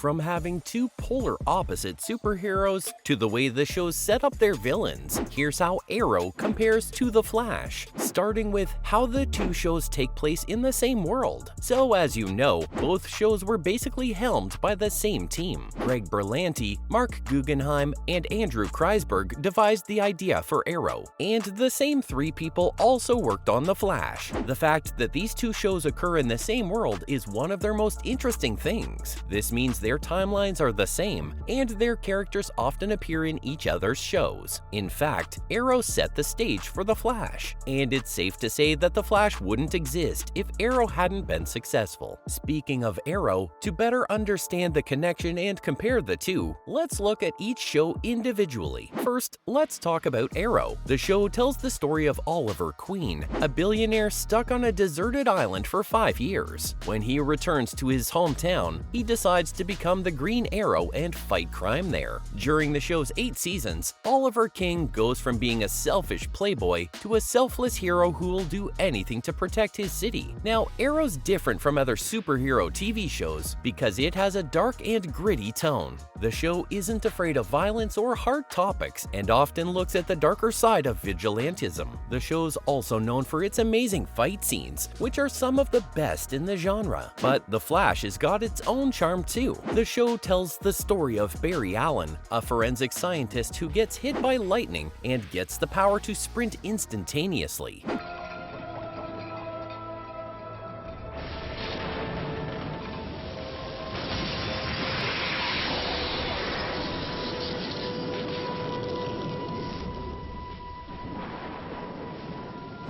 From having two polar opposite superheroes to the way the shows set up their villains, here's how Arrow compares to The Flash, starting with how the two shows take place in the same world. So as you know, both shows were basically helmed by the same team. Greg Berlanti, Mark Guggenheim, and Andrew Kreisberg devised the idea for Arrow, and the same three people also worked on The Flash. The fact that these two shows occur in the same world is one of their most interesting things. This means their timelines are the same, and their characters often appear in each other's shows. In fact, Arrow set the stage for The Flash, and it's safe to say that The Flash wouldn't exist if Arrow hadn't been successful. Speaking of Arrow, to better understand the connection and compare the two, let's look at each show individually. First, let's talk about Arrow. The show tells the story of Oliver Queen, a billionaire stuck on a deserted island for 5 years. When he returns to his hometown, he decides to become the Green Arrow and fight crime there. During the show's 8 seasons, Oliver King goes from being a selfish playboy to a selfless hero who will do anything to protect his city. Now, Arrow's different from other superhero TV shows because it has a dark and gritty tone. The show isn't afraid of violence or hard topics and often looks at the darker side of vigilantism. The show's also known for its amazing fight scenes, which are some of the best in the genre. But The Flash has got its own charm too. The show tells the story of Barry Allen, a forensic scientist who gets hit by lightning and gets the power to sprint instantaneously.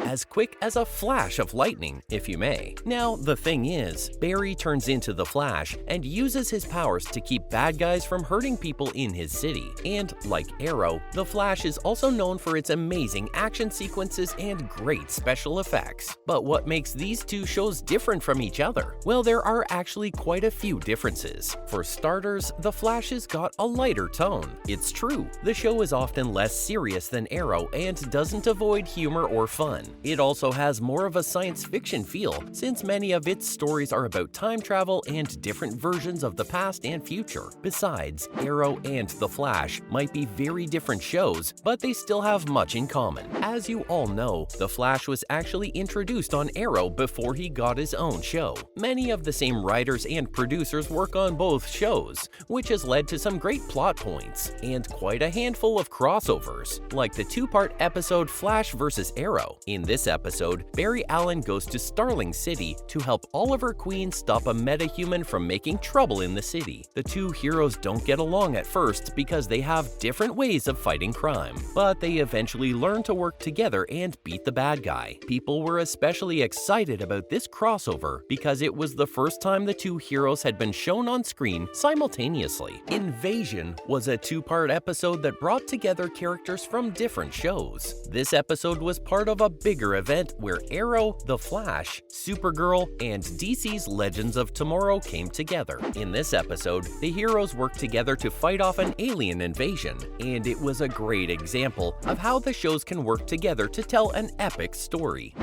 As quick as a flash of lightning, if you may. Now, the thing is, Barry turns into the Flash and uses his powers to keep bad guys from hurting people in his city. And like Arrow, the Flash is also known for its amazing action sequences and great special effects. But what makes these two shows different from each other? Well, there are actually quite a few differences. For starters, the Flash has got a lighter tone. It's true, the show is often less serious than Arrow and doesn't avoid humor or fun. It also has more of a science fiction feel, since many of its stories are about time travel and different versions of the past and future. Besides, Arrow and The Flash might be very different shows, but they still have much in common. As you all know, The Flash was actually introduced on Arrow before he got his own show. Many of the same writers and producers work on both shows, which has led to some great plot points, and quite a handful of crossovers, like the 2-part episode Flash vs. Arrow. In this episode, Barry Allen goes to Starling City to help Oliver Queen stop a metahuman from making trouble in the city. The two heroes don't get along at first because they have different ways of fighting crime, but they eventually learn to work together and beat the bad guy. People were especially excited about this crossover because it was the first time the two heroes had been shown on screen simultaneously. Invasion was a 2-part episode that brought together characters from different shows. This episode was part of a bigger event where Arrow, The Flash, Supergirl, and DC's Legends of Tomorrow came together. In this episode, the heroes worked together to fight off an alien invasion, and it was a great example of how the shows can work together to tell an epic story.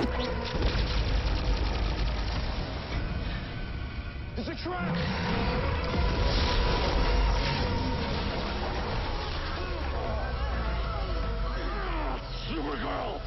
It's a trap! Supergirl!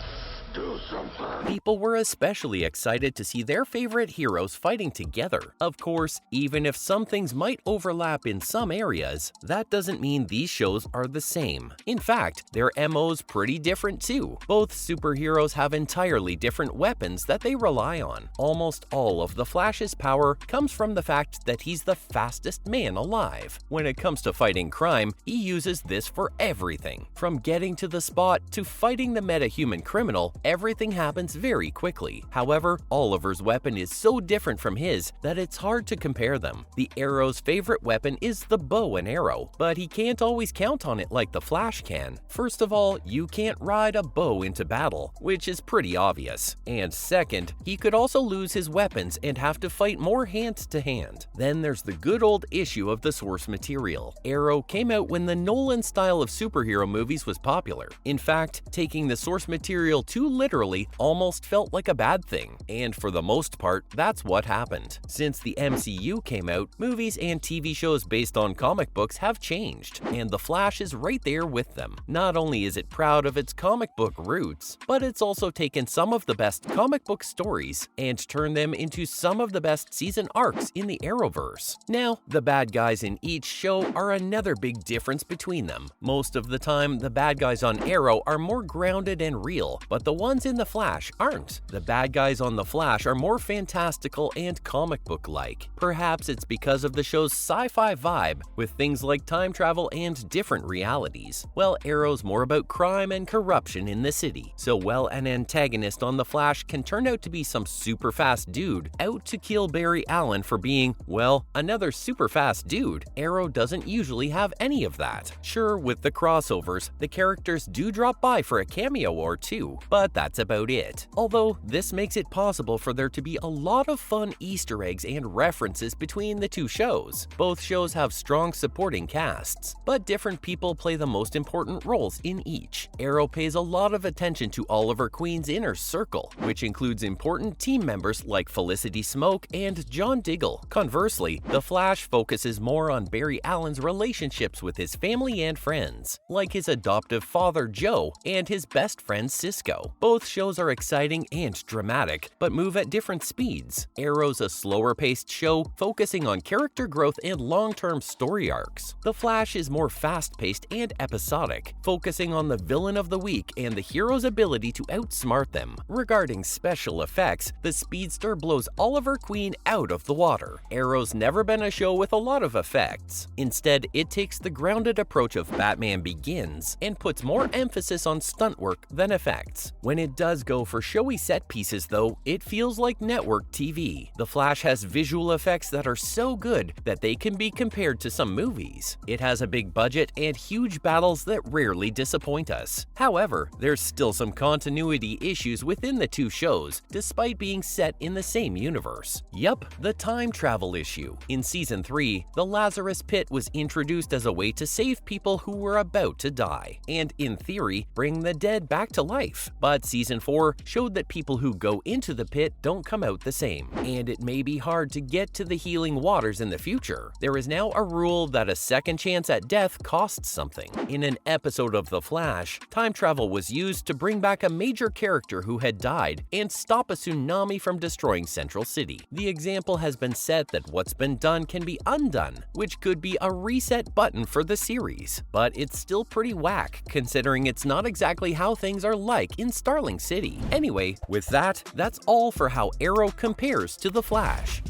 Do something! People were especially excited to see their favorite heroes fighting together. Of course, even if some things might overlap in some areas, that doesn't mean these shows are the same. In fact, their MO's pretty different too. Both superheroes have entirely different weapons that they rely on. Almost all of the Flash's power comes from the fact that he's the fastest man alive. When it comes to fighting crime, he uses this for everything. From getting to the spot to fighting the metahuman criminal, everything happens very quickly. However, Oliver's weapon is so different from his that it's hard to compare them. The Arrow's favorite weapon is the bow and arrow, but he can't always count on it like the Flash can. First of all, you can't ride a bow into battle, which is pretty obvious. And second, he could also lose his weapons and have to fight more hand to hand. Then there's the good old issue of the source material. Arrow came out when the Nolan style of superhero movies was popular. In fact, taking the source material too literally almost almost felt like a bad thing, and for the most part, that's what happened. Since the MCU came out, movies and TV shows based on comic books have changed, and The Flash is right there with them. Not only is it proud of its comic book roots, but it's also taken some of the best comic book stories and turned them into some of the best season arcs in the Arrowverse. Now, the bad guys in each show are another big difference between them. Most of the time, the bad guys on Arrow are more grounded and real, but the ones in The Flash aren't. The bad guys on The Flash are more fantastical and comic book-like. Perhaps it's because of the show's sci-fi vibe, with things like time travel and different realities. Well, Arrow's more about crime and corruption in the city. So while an antagonist on The Flash can turn out to be some super fast dude out to kill Barry Allen for being, well, another super fast dude, Arrow doesn't usually have any of that. Sure, with the crossovers, the characters do drop by for a cameo or two, but that's about it. Although, this makes it possible for there to be a lot of fun Easter eggs and references between the two shows. Both shows have strong supporting casts, but different people play the most important roles in each. Arrow pays a lot of attention to Oliver Queen's inner circle, which includes important team members like Felicity Smoke and John Diggle. Conversely, The Flash focuses more on Barry Allen's relationships with his family and friends, like his adoptive father Joe and his best friend Cisco. Both shows are exciting and dramatic, but move at different speeds. Arrow's a slower-paced show focusing on character growth and long-term story arcs. The Flash is more fast-paced and episodic, focusing on the villain of the week and the hero's ability to outsmart them. Regarding special effects, the speedster blows Oliver Queen out of the water. Arrow's never been a show with a lot of effects. Instead, it takes the grounded approach of Batman Begins and puts more emphasis on stunt work than effects. When it does go for showy set pieces though, it feels like network TV. The Flash has visual effects that are so good that they can be compared to some movies. It has a big budget and huge battles that rarely disappoint us. However, there's still some continuity issues within the two shows, despite being set in the same universe. Yup, the time travel issue. In Season 3, the Lazarus Pit was introduced as a way to save people who were about to die, and in theory, bring the dead back to life. But Season 4 showed that people who go into the pit don't come out the same, and it may be hard to get to the healing waters in the future. There is now a rule that a second chance at death costs something. In an episode of The Flash, time travel was used to bring back a major character who had died and stop a tsunami from destroying Central City. The example has been set that what's been done can be undone, which could be a reset button for the series. But it's still pretty whack, considering it's not exactly how things are like in Starling City. Anyway, with that, that's all for how Arrow compares to The Flash.